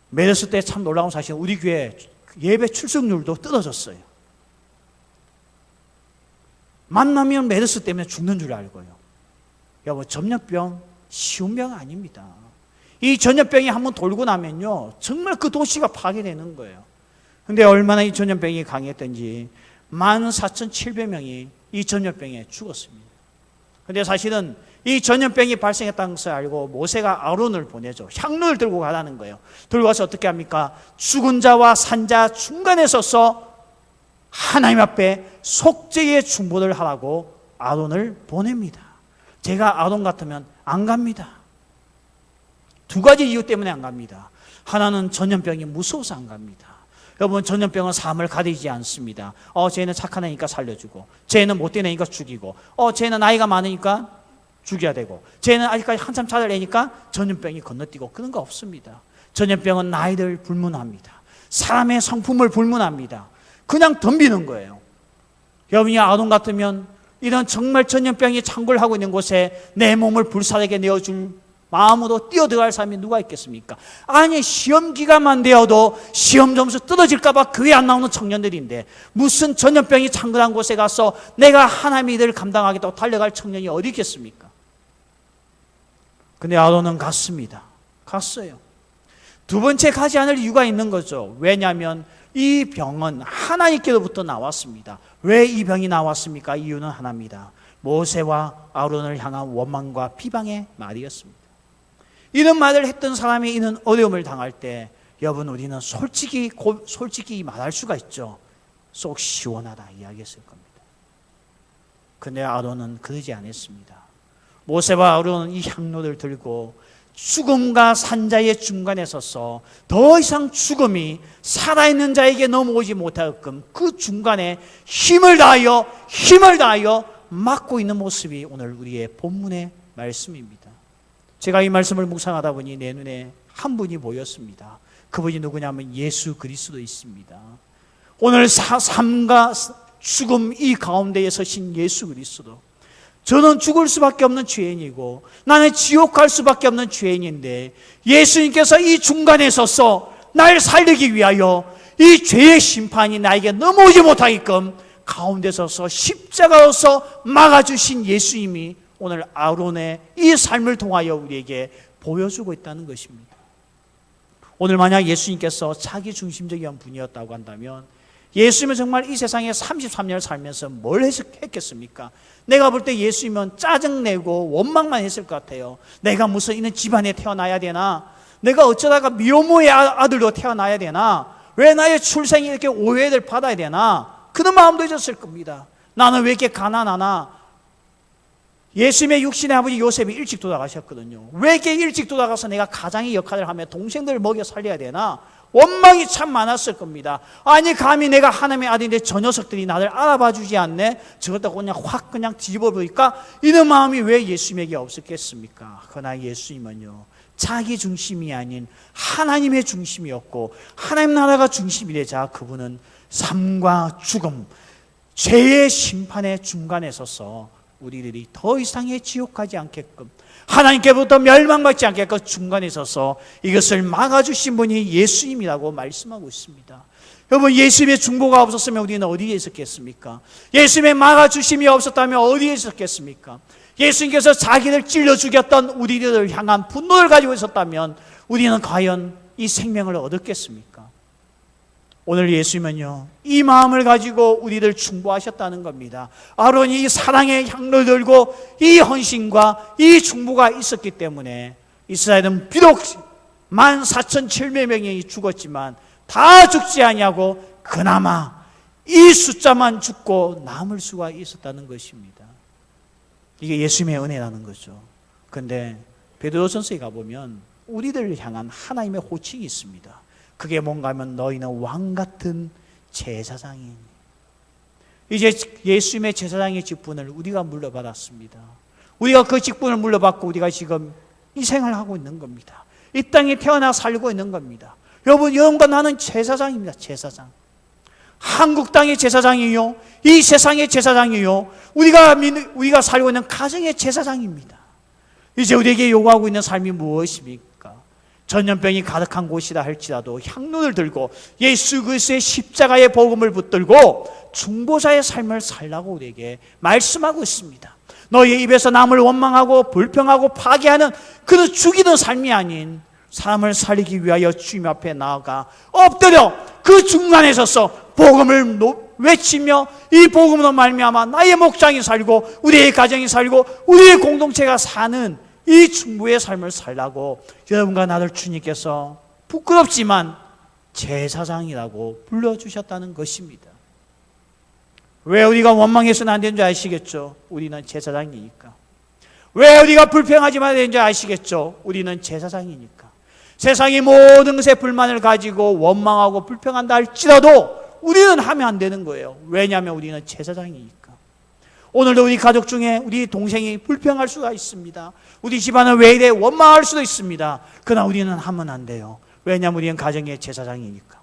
메르스 때 참 놀라운 사실은 우리 교회 예배 출석률도 떨어졌어요. 만나면 메르스 때문에 죽는 줄 알고요. 여러분, 전염병 쉬운 병 아닙니다. 이 전염병이 한번 돌고 나면요, 정말 그 도시가 파괴되는 거예요. 근데 얼마나 이 전염병이 강했던지 14,700명이 이 전염병에 죽었습니다. 근데 사실은 이 전염병이 발생했다는 것을 알고 모세가 아론을 보내죠. 향로를 들고 가라는 거예요. 들고 가서 어떻게 합니까? 죽은 자와 산 자 중간에 서서 하나님 앞에 속죄의 중보를 하라고 아론을 보냅니다. 제가 아론 같으면 안 갑니다. 두 가지 이유 때문에 안 갑니다. 하나는 전염병이 무서워서 안 갑니다. 여러분, 전염병은 사람을 가리지 않습니다. 쟤는 착한 애니까 살려주고, 쟤는 못된 애니까 죽이고, 쟤는 나이가 많으니까 죽여야 되고, 쟤는 아직까지 한참 자랄 애니까 전염병이 건너뛰고, 그런 거 없습니다. 전염병은 나이를 불문합니다. 사람의 성품을 불문합니다. 그냥 덤비는 거예요. 여러분이 아론 같으면 이런 정말 전염병이 창궐하고 있는 곳에 내 몸을 불사르게 내어줄 마음으로 뛰어들어갈 사람이 누가 있겠습니까? 아니, 시험 기간만 되어도 시험 점수 떨어질까 봐 교회 안 나오는 청년들인데 무슨 전염병이 창궐한 곳에 가서 내가 하나님의 일을 감당하겠다고 달려갈 청년이 어디 있겠습니까? 근데 아론은 갔습니다. 갔어요. 두 번째 가지 않을 이유가 있는 거죠. 왜냐하면 이 병은 하나님께로부터 나왔습니다. 왜 이 병이 나왔습니까? 이유는 하나입니다. 모세와 아론을 향한 원망과 비방의 말이었습니다. 이런 말을 했던 사람이 이런 어려움을 당할 때 여러분, 우리는 솔직히 말할 수가 있죠. 속 시원하다 이야기했을 겁니다. 근데 아론은 그러지 않았습니다. 모세와 아론은 이 향로를 들고 죽음과 산자의 중간에 서서 더 이상 죽음이 살아있는 자에게 넘어오지 못하게끔 그 중간에 힘을 다하여 막고 있는 모습이 오늘 우리의 본문의 말씀입니다. 제가 이 말씀을 묵상하다 보니 내 눈에 한 분이 보였습니다. 그분이 누구냐면 예수 그리스도이십니다. 오늘 삶과 죽음 이 가운데에 서신 예수 그리스도. 저는 죽을 수밖에 없는 죄인이고 나는 지옥 갈 수밖에 없는 죄인인데 예수님께서 이 중간에 서서 날 살리기 위하여 이 죄의 심판이 나에게 넘어오지 못하게끔 가운데 서서 십자가로서 막아주신 예수님이 오늘 아론의 이 삶을 통하여 우리에게 보여주고 있다는 것입니다. 오늘 만약 예수님께서 자기 중심적인 분이었다고 한다면 예수님은 정말 이 세상에 33년을 살면서 뭘 했겠습니까? 내가 볼 때 예수님은 짜증내고 원망만 했을 것 같아요. 내가 무슨 이런 집안에 태어나야 되나? 내가 어쩌다가 미혼모의 아들로 태어나야 되나? 왜 나의 출생이 이렇게 오해를 받아야 되나? 그런 마음도 있었을 겁니다. 나는 왜 이렇게 가난하나? 예수님의 육신의 아버지 요셉이 일찍 돌아가셨거든요. 왜 이렇게 일찍 돌아가서 내가 가장의 역할을 하며 동생들을 먹여 살려야 되나? 원망이 참 많았을 겁니다. 아니 감히 내가 하나님의 아들인데 저 녀석들이 나를 알아봐 주지 않네? 저것도 그냥 확 그냥 뒤집어 버릴까? 이런 마음이 왜 예수님에게 없었겠습니까? 그러나 예수님은요, 자기 중심이 아닌 하나님의 중심이었고 하나님 나라가 중심이 되자 그분은 삶과 죽음, 죄의 심판의 중간에 서서 우리들이 더 이상의 지옥 가지 않게끔, 하나님께부터 멸망받지 않게끔 중간에 서서 이것을 막아주신 분이 예수님이라고 말씀하고 있습니다. 여러분, 예수님의 중보가 없었으면 우리는 어디에 있었겠습니까? 예수님의 막아주심이 없었다면 어디에 있었겠습니까? 예수님께서 자기를 찔러 죽였던 우리들을 향한 분노를 가지고 있었다면 우리는 과연 이 생명을 얻었겠습니까? 오늘 예수님은요, 이 마음을 가지고 우리를 중보하셨다는 겁니다. 아론이 이 사랑의 향로를 들고 이 헌신과 이 중보가 있었기 때문에 이스라엘은 비록 14,700명이 죽었지만 다 죽지 아니하고 그나마 이 숫자만 죽고 남을 수가 있었다는 것입니다. 이게 예수님의 은혜라는 거죠. 그런데 베드로전서에 가보면 우리들을 향한 하나님의 호칭이 있습니다. 그게 뭔가 하면 너희는 왕같은 제사장이니. 이제 예수님의 제사장의 직분을 우리가 물려받았습니다. 우리가 그 직분을 물려받고 우리가 지금 이 생활을 하고 있는 겁니다. 이 땅에 태어나 살고 있는 겁니다. 여러분과 나는 제사장입니다. 제사장. 한국 땅의 제사장이요, 이 세상의 제사장이요, 우리가 살고 있는 가정의 제사장입니다. 이제 우리에게 요구하고 있는 삶이 무엇입니까? 전염병이 가득한 곳이라 할지라도 향론을 들고 예수 그리스도의 십자가의 복음을 붙들고 중보자의 삶을 살라고 우리에게 말씀하고 있습니다. 너희의 입에서 남을 원망하고 불평하고 파괴하는 그런 죽이는 삶이 아닌 사람을 살리기 위하여 주님 앞에 나아가 엎드려 그 중간에 서서 복음을 외치며 이 복음으로 말미암아 나의 목장이 살고 우리의 가정이 살고 우리의 공동체가 사는 이 중보의 삶을 살라고 여러분과 나를 주님께서 부끄럽지만 제사장이라고 불러주셨다는 것입니다. 왜 우리가 원망해서는 안 되는 줄 아시겠죠? 우리는 제사장이니까. 왜 우리가 불평하지 말아야 되는 줄 아시겠죠? 우리는 제사장이니까. 세상이 모든 것에 불만을 가지고 원망하고 불평한다 할지라도 우리는 하면 안 되는 거예요. 왜냐하면 우리는 제사장이니까. 오늘도 우리 가족 중에 우리 동생이 불평할 수가 있습니다. 우리 집안은 왜 이래 원망할 수도 있습니다. 그러나 우리는 하면 안 돼요. 왜냐하면 우리는 가정의 제사장이니까.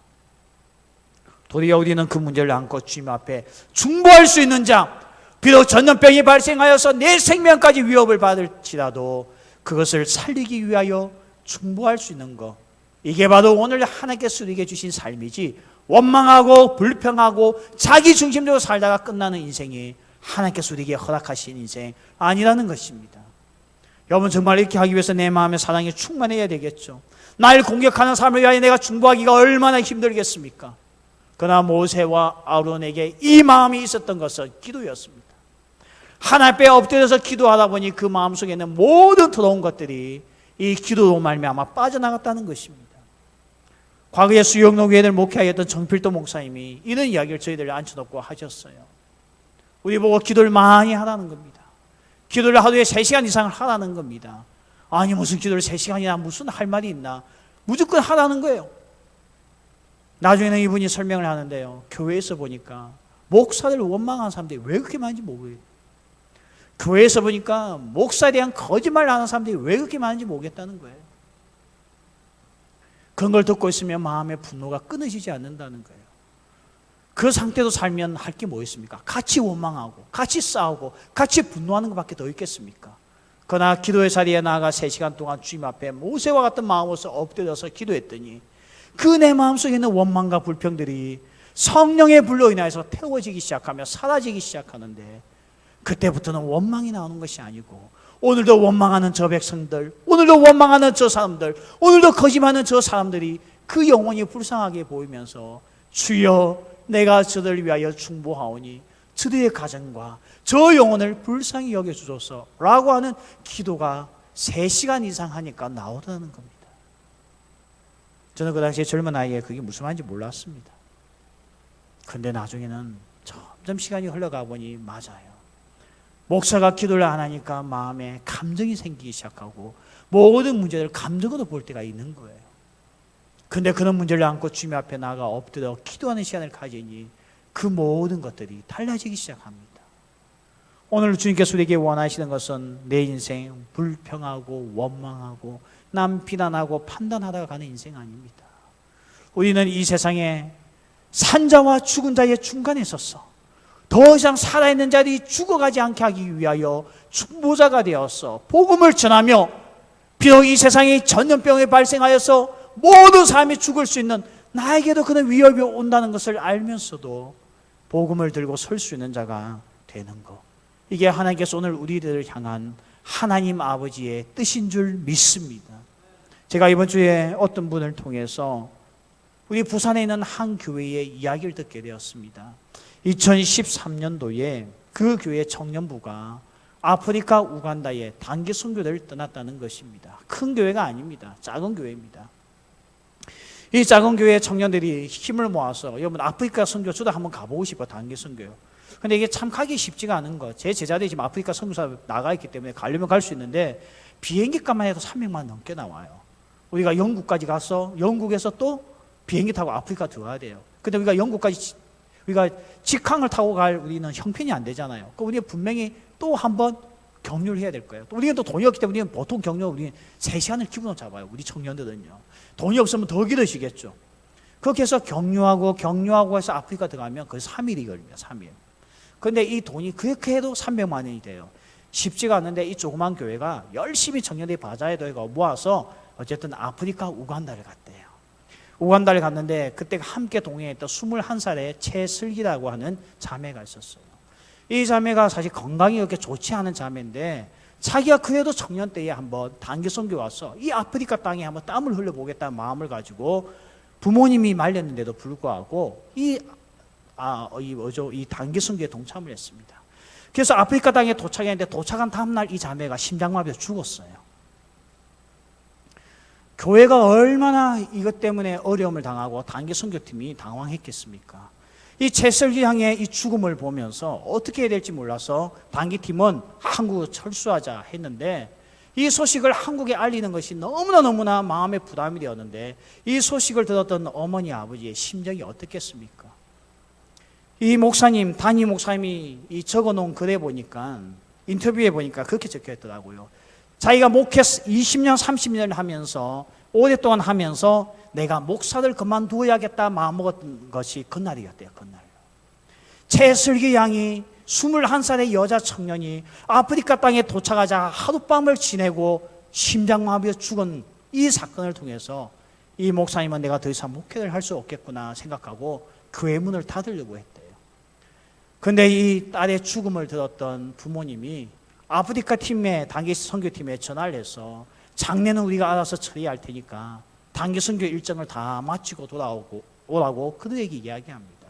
도리어 우리는 그 문제를 안고 주님 앞에 중보할 수 있는 자, 비록 전염병이 발생하여서 내 생명까지 위협을 받을지라도 그것을 살리기 위하여 중보할 수 있는 것, 이게 바로 오늘 하나님께서 우리에게 주신 삶이지, 원망하고 불평하고 자기 중심적으로 살다가 끝나는 인생이 하나님께서 우리에게 허락하신 인생 아니라는 것입니다. 여러분, 정말 이렇게 하기 위해서 내 마음의 사랑이 충만해야 되겠죠. 날 공격하는 사람을 위하여 내가 중보하기가 얼마나 힘들겠습니까? 그러나 모세와 아론에게 이 마음이 있었던 것은 기도였습니다. 하나님 앞에 엎드려서 기도하다 보니 그 마음속에 있는 모든 더러운 것들이 이 기도로 말미암아 빠져나갔다는 것입니다. 과거에 수영농교회를 목회하였던 정필도 목사님이 이런 이야기를 저희들 앉혀놓고 하셨어요. 우리 보고 기도를 많이 하라는 겁니다. 기도를 하루에 3시간 이상을 하라는 겁니다. 아니 무슨 기도를 3시간이나 무슨 할 말이 있나, 무조건 하라는 거예요. 나중에는 이분이 설명을 하는데요, 교회에서 보니까 목사를 원망하는 사람들이 왜 그렇게 많은지 모르겠어요. 교회에서 보니까 목사에 대한 거짓말을 하는 사람들이 왜 그렇게 많은지 모르겠다는 거예요. 그런 걸 듣고 있으면 마음의 분노가 끊어지지 않는다는 거예요. 그 상태로 살면 할 게 뭐 있습니까? 같이 원망하고 같이 싸우고 같이 분노하는 것밖에 더 있겠습니까? 그러나 기도의 자리에 나아가 3시간 동안 주님 앞에 모세와 같은 마음으로서 엎드려서 기도했더니 그 내 마음속에 있는 원망과 불평들이 성령의 불로 인하여서 태워지기 시작하며 사라지기 시작하는데, 그때부터는 원망이 나오는 것이 아니고 오늘도 원망하는 저 백성들, 오늘도 원망하는 저 사람들, 오늘도 거짓말하는 저 사람들이 그 영혼이 불쌍하게 보이면서 주여 내가 저들을 위하여 중보하오니 저들의 가정과 저 영혼을 불쌍히 여겨주소서 라고 하는 기도가 3시간 이상 하니까 나오다는 겁니다. 저는 그 당시에 젊은 나이에 그게 무슨 말인지 몰랐습니다. 근데 나중에는 점점 시간이 흘러가 보니 맞아요. 목사가 기도를 안 하니까 마음에 감정이 생기기 시작하고 모든 문제를 감정으로 볼 때가 있는 거예요. 근데 그런 문제를 안고 주님 앞에 나가 엎드려 기도하는 시간을 가지니 그 모든 것들이 달라지기 시작합니다. 오늘 주님께서 우리에게 원하시는 것은 내 인생 불평하고 원망하고 남 비난하고 판단하다가 가는 인생 아닙니다. 우리는 이 세상에 산자와 죽은 자의 중간에 있었어 더 이상 살아있는 자들이 죽어가지 않게 하기 위하여 중보자가 되었어 복음을 전하며, 비록 이 세상에 전염병이 발생하여서 모든 사람이 죽을 수 있는 나에게도 그런 위협이 온다는 것을 알면서도 복음을 들고 설 수 있는 자가 되는 것, 이게 하나님께서 오늘 우리들을 향한 하나님 아버지의 뜻인 줄 믿습니다. 제가 이번 주에 어떤 분을 통해서 우리 부산에 있는 한 교회의 이야기를 듣게 되었습니다. 2013년도에 그 교회 청년부가 아프리카 우간다에 단기 선교를 떠났다는 것입니다. 큰 교회가 아닙니다. 작은 교회입니다. 이 작은 교회 청년들이 힘을 모아서, 여러분 아프리카 선교 저도 한번 가보고 싶어요. 단기 선교요. 근데 이게 참 가기 쉽지가 않은 거. 제 제자들이 지금 아프리카 선교사 나가 있기 때문에 가려면 갈 수 있는데 비행기 값만 해도 300만 원 넘게 나와요. 우리가 영국까지 가서 영국에서 또 비행기 타고 아프리카 들어가야 돼요. 근데 우리가 영국까지 우리가 직항을 타고 갈 우리는 형편이 안 되잖아요. 그 우리가 분명히 또 한번 경유를 해야 될 거예요. 또 우리는 또 돈이 없기 때문에 우리는 보통 경유 우리는 3시간을 기본으로 잡아요. 우리 청년들은요. 돈이 없으면 더 길어지겠죠. 그렇게 해서 경유하고 해서 아프리카 들어가면 거의 3일이 걸립니다. 3일. 근데 이 돈이 그렇게 해도 300만 원이 돼요. 쉽지가 않은데 이 조그만 교회가 열심히 청년들이 바자회 도회가 모아서 어쨌든 아프리카 우간다를 갔대요. 우간다를 갔는데 그때 함께 동행했던 21살의 최슬기라고 하는 자매가 있었어요. 이 자매가 사실 건강이 그렇게 좋지 않은 자매인데 자기가 그래도 청년 때에 한번 단기 선교 와서 이 아프리카 땅에 한번 땀을 흘려보겠다는 마음을 가지고 부모님이 말렸는데도 불구하고 이 단기 선교에 동참을 했습니다. 그래서 아프리카 땅에 도착했는데 도착한 다음날 이 자매가 심장마비로 죽었어요. 교회가 얼마나 이것 때문에 어려움을 당하고 단기 선교팀이 당황했겠습니까? 이 채슬기 양의 이 죽음을 보면서 어떻게 해야 될지 몰라서 단기팀은 한국으로 철수하자 했는데, 이 소식을 한국에 알리는 것이 너무나 마음에 부담이 되었는데, 이 소식을 들었던 어머니 아버지의 심정이 어떻겠습니까? 이 목사님, 담임 목사님이 이 적어놓은 글에 보니까, 인터뷰에 보니까 그렇게 적혀 있더라고요. 자기가 목회 20년 30년을 하면서 오랫동안 하면서 내가 목사를 그만두어야겠다 마음먹었던 것이 그날이었대요. 그날. 최슬기 양이 21살의 여자 청년이 아프리카 땅에 도착하자 하룻밤을 지내고 심장마비로 죽은 이 사건을 통해서 이 목사님은 내가 더 이상 목회를 할 수 없겠구나 생각하고 교회 문을 닫으려고 했대요. 그런데 이 딸의 죽음을 들었던 부모님이 아프리카 팀에 단기 선교팀에 전화를 해서 장례는 우리가 알아서 처리할 테니까 단기 선교 일정을 다 마치고 오라고 그들에게 이야기합니다.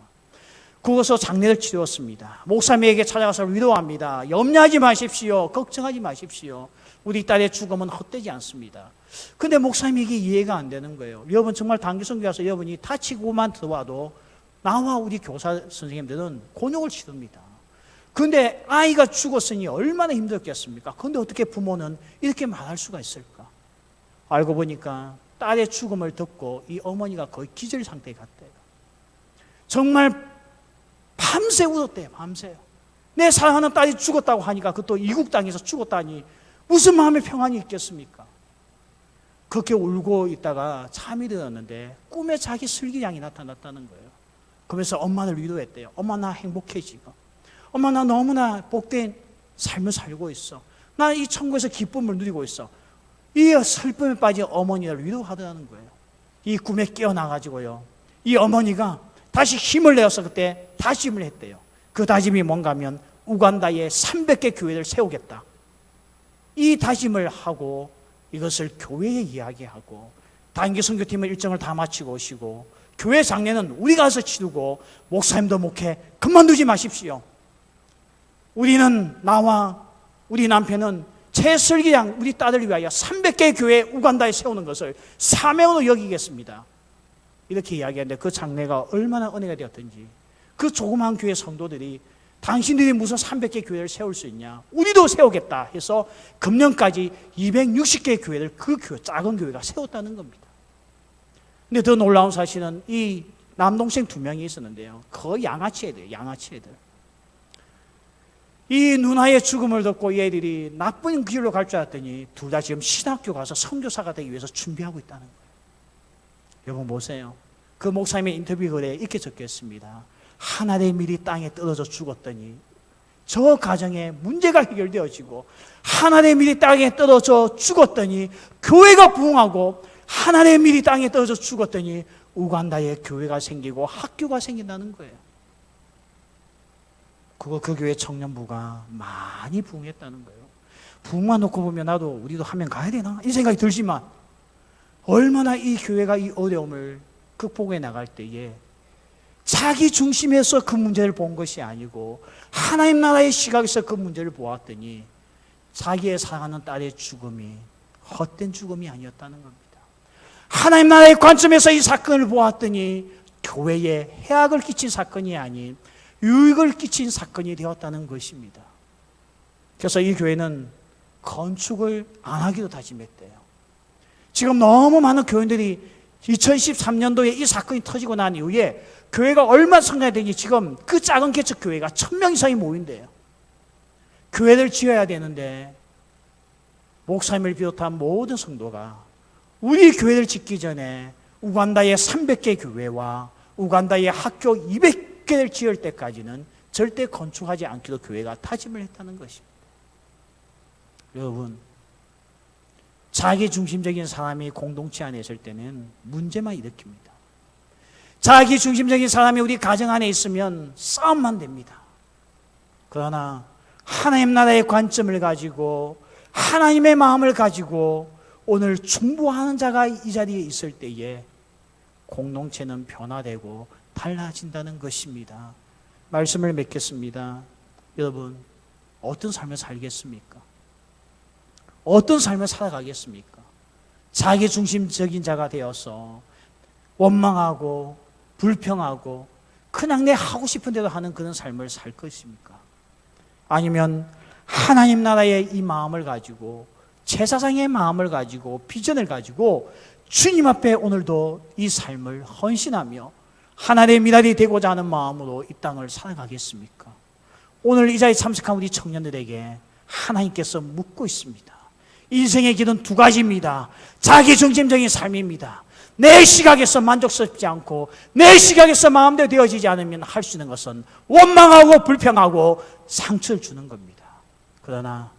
그것서 장례를 치루었습니다. 목사님에게 찾아가서 위로합니다. 염려하지 마십시오. 걱정하지 마십시오. 우리 딸의 죽음은 헛되지 않습니다. 근데 목사님에게 이해가 안 되는 거예요. 여러분 정말 단기 선교 와서 여러분이 다치고만 들어와도 나와 우리 교사 선생님들은 곤욕을 치릅니다. 그런데 아이가 죽었으니 얼마나 힘들겠습니까? 그런데 어떻게 부모는 이렇게 말할 수가 있을까? 알고 보니까 딸의 죽음을 듣고 이 어머니가 거의 기절 상태에 갔대요. 정말 밤새 울었대요. 밤새요. 내 사랑하는 딸이 죽었다고 하니까 그것도 이국 땅에서 죽었다니 무슨 마음의 평안이 있겠습니까? 그렇게 울고 있다가 잠이 들었는데 꿈에 자기 슬기양이 나타났다는 거예요. 그러면서 엄마를 위로했대요. 엄마 나 행복해 지금. 엄마 나 너무나 복된 삶을 살고 있어. 나 이 천국에서 기쁨을 누리고 있어. 이 슬픔에 빠진 어머니를 위로하더라는 거예요. 이 꿈에 깨어나가지고요, 이 어머니가 다시 힘을 내어서 그때 다짐을 했대요. 그 다짐이 뭔가 하면 우간다에 300개 교회를 세우겠다. 이 다짐을 하고 이것을 교회에 이야기하고 단기 선교팀의 일정을 다 마치고 오시고 교회 장례는 우리가 가서 치르고 목사님도 목회 그만두지 마십시오. 우리는 나와 우리 남편은 최슬기양 우리 딸을 위하여 300개 교회 우간다에 세우는 것을 사명으로 여기겠습니다. 이렇게 이야기하는데 그 장례가 얼마나 은혜가 되었던지, 그 조그마한 교회 성도들이 당신들이 무슨 300개 교회를 세울 수 있냐, 우리도 세우겠다 해서 금년까지 260개 교회를 그 교회, 작은 교회가 세웠다는 겁니다. 근데 더 놀라운 사실은 이 남동생 2명이 있었는데요, 거의 양아치 애들이에요. 양아치 애들. 이 누나의 죽음을 듣고 이 애들이 나쁜 길로 갈 줄 알았더니 둘 다 지금 신학교 가서 선교사가 되기 위해서 준비하고 있다는 거예요. 여러분 보세요. 그 목사님의 인터뷰 글에 이렇게 적혀 있습니다. 하나님의 밀이 땅에 떨어져 죽었더니 저 가정에 문제가 해결되어지고, 하나님의 밀이 땅에 떨어져 죽었더니 교회가 부흥하고, 하나님의 밀이 땅에 떨어져 죽었더니 우간다에 교회가 생기고 학교가 생긴다는 거예요. 그 교회 청년부가 많이 부흥했다는 거예요. 부흥만 놓고 보면 나도 우리도 하면 가야 되나? 이 생각이 들지만 얼마나 이 교회가 이 어려움을 극복해 나갈 때에 자기 중심에서 그 문제를 본 것이 아니고 하나님 나라의 시각에서 그 문제를 보았더니 자기의 사랑하는 딸의 죽음이 헛된 죽음이 아니었다는 겁니다. 하나님 나라의 관점에서 이 사건을 보았더니 교회에 해악을 끼친 사건이 아닌 유익을 끼친 사건이 되었다는 것입니다. 그래서 이 교회는 건축을 안 하기로 다짐했대요. 지금 너무 많은 교인들이 2013년도에 이 사건이 터지고 난 이후에 교회가 얼마나 성장이 되니 지금 그 작은 개척 교회가 1000명 이상이 모인대요. 교회를 지어야 되는데 목사님을 비롯한 모든 성도가 우리 교회를 짓기 전에 우간다의 300개 교회와 우간다의 학교 200개를 지을 때까지는 절대 건축하지 않기로 교회가 다짐을 했다는 것입니다. 여러분, 자기 중심적인 사람이 공동체 안에 있을 때는 문제만 일으킵니다. 자기 중심적인 사람이 우리 가정 안에 있으면 싸움만 됩니다. 그러나 하나님 나라의 관점을 가지고 하나님의 마음을 가지고 오늘 충보하는 자가 이 자리에 있을 때에 공동체는 변화되고 달라진다는 것입니다. 말씀을 맺겠습니다. 여러분, 어떤 삶을 살겠습니까? 어떤 삶을 살아가겠습니까? 자기 중심적인 자가 되어서 원망하고 불평하고 그냥 내 하고 싶은 대로 하는 그런 삶을 살 것입니까? 아니면 하나님 나라의 이 마음을 가지고, 제사장의 마음을 가지고, 비전을 가지고 주님 앞에 오늘도 이 삶을 헌신하며 하나님의 미랄이 되고자 하는 마음으로 이 땅을 살아가겠습니까? 오늘 이 자리에 참석한 우리 청년들에게 하나님께서 묻고 있습니다. 인생의 길은 두 가지입니다. 자기 중심적인 삶입니다. 내 시각에서 만족스럽지 않고 내 시각에서 마음대로 되어지지 않으면 할 수 있는 것은 원망하고 불평하고 상처를 주는 겁니다. 그러나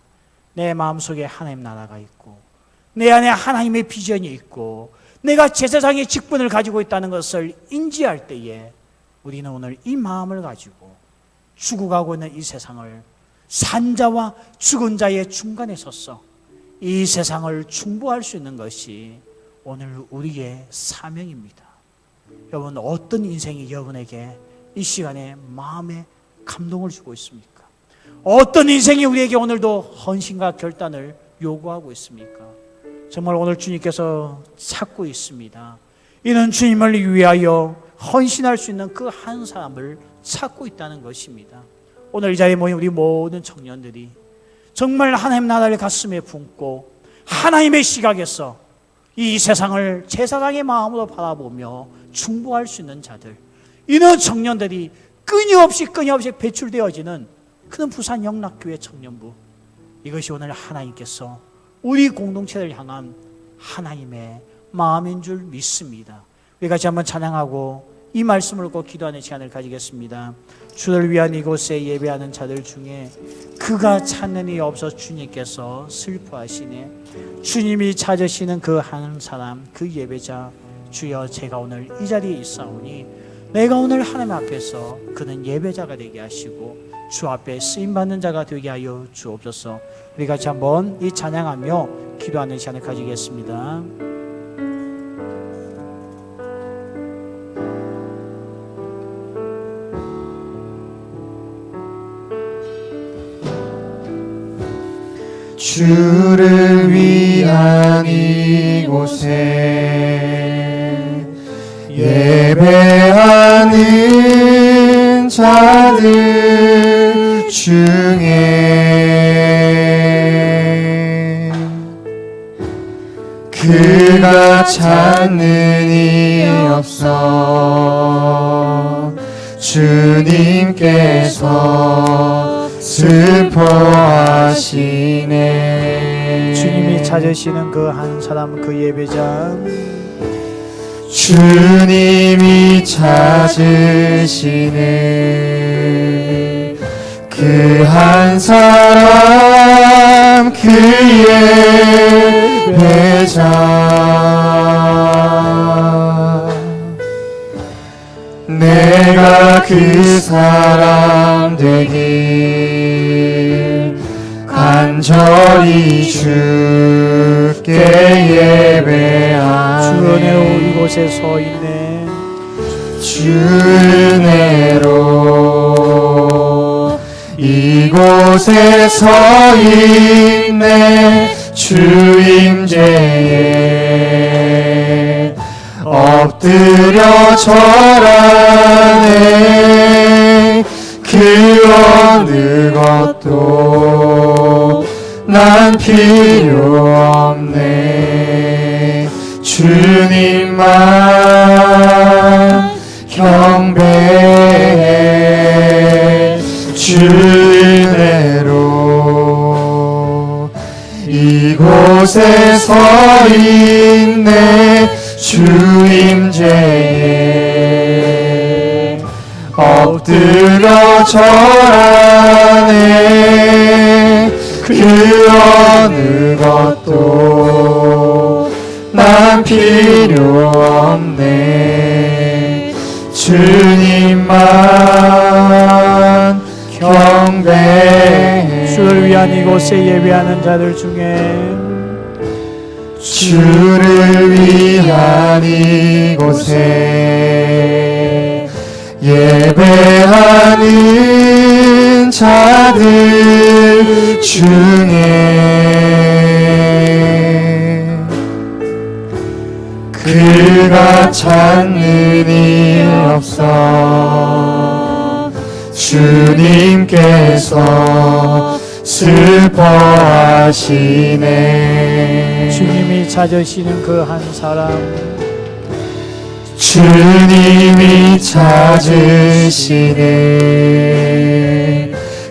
내 마음속에 하나님 나라가 있고 내 안에 하나님의 비전이 있고 내가 제사장의 직분을 가지고 있다는 것을 인지할 때에 우리는 오늘 이 마음을 가지고 죽어가고 있는 이 세상을, 산자와 죽은 자의 중간에 서서 이 세상을 충보할 수 있는 것이 오늘 우리의 사명입니다. 여러분, 어떤 인생이 여러분에게 이 시간에 마음에 감동을 주고 있습니까? 어떤 인생이 우리에게 오늘도 헌신과 결단을 요구하고 있습니까? 정말 오늘 주님께서 찾고 있습니다. 이는 주님을 위하여 헌신할 수 있는 그 한 사람을 찾고 있다는 것입니다. 오늘 이 자리에 모인 우리 모든 청년들이 정말 하나님 나라를 가슴에 품고 하나님의 시각에서 이 세상을 제사장의 마음으로 바라보며 충보할 수 있는 자들, 이런 청년들이 끊임없이 배출되어지는 그는 부산 영락교회 청년부. 이것이 오늘 하나님께서 우리 공동체를 향한 하나님의 마음인 줄 믿습니다. 우리 같이 한번 찬양하고 이 말씀을 꼭 기도하는 시간을 가지겠습니다. 주를 위한 이곳에 예배하는 자들 중에 그가 찾는 이 없어 주님께서 슬퍼하시네. 주님이 찾으시는 그 한 사람, 그 예배자, 주여 제가 오늘 이 자리에 있사오니 내가 오늘 하나님 앞에서 그는 예배자가 되게 하시고 주 앞에 쓰임받는 자가 되게 하여 주옵소서. 우리 같이 한번 이 찬양하며 기도하는 시간을 가지겠습니다. 주를 위한 이곳에 예배하는 자들 중에 그가 찾는 이 없어 주님께서 슬퍼하시네. 주님이 찾으시는 그 한 사람, 그 예배자, 주님이 찾으시네. 그 한 사람, 그 예배자, 내가 그 사람 되길 간절히 주께 예배하네. 주 은혜로 이곳에 서 있네. 주 은혜로 이곳에 서 있네. 주 임재에 엎드려 절하네. 그 어느 것도 난 필요 없네. 주님만 경배해. 주 은혜로 이곳에 서 있네. 주 임재에 엎드려 절하네. 그 어느 것도 난 필요 없네. 주님만 경배해. 주를 위한 이곳에 예배하는 자들 중에 주를 위한 이곳에 예배하는 자들 중에 그가 찾는 일 없어 주님께서 슬퍼하시네. 주님이 찾으시는 그 한 사람, 주님이 찾으시네.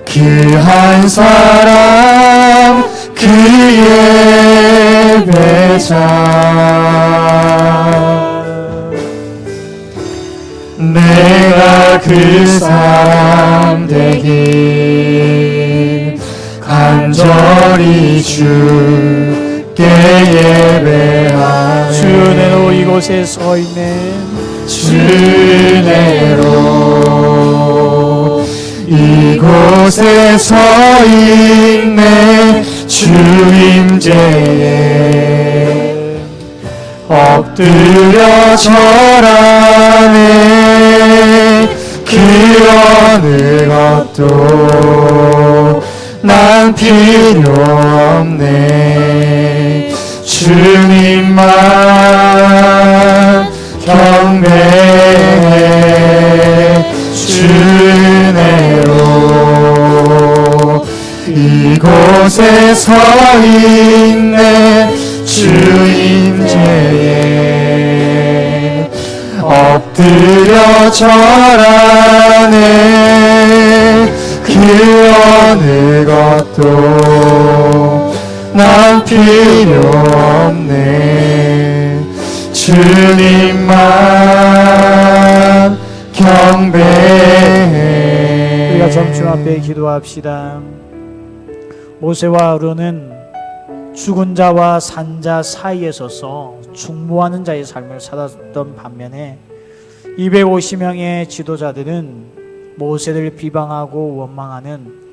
그 한 사람, 그 예배자, 내가 그 사람 되길 간절히 주께 예배하네. 주 은혜로 이곳에 서 있네. 주 은혜로 이곳에 서 있네. 주 임재에 엎드려 절하네. 그 어느 것도 난 필요 없네. 주님만 경배해. 주 은혜로 이곳에 서 있네. 주 임재에 엎드려 절하네. 그 그 어느 것도 난 필요 없네. 주님만 경배해. 우리가 점심 앞에 기도합시다. 모세와 아론은 죽은 자와 산 자 사이에 서서 충무하는 자의 삶을 살았던 반면에 250명의 지도자들은 모세를 비방하고 원망하는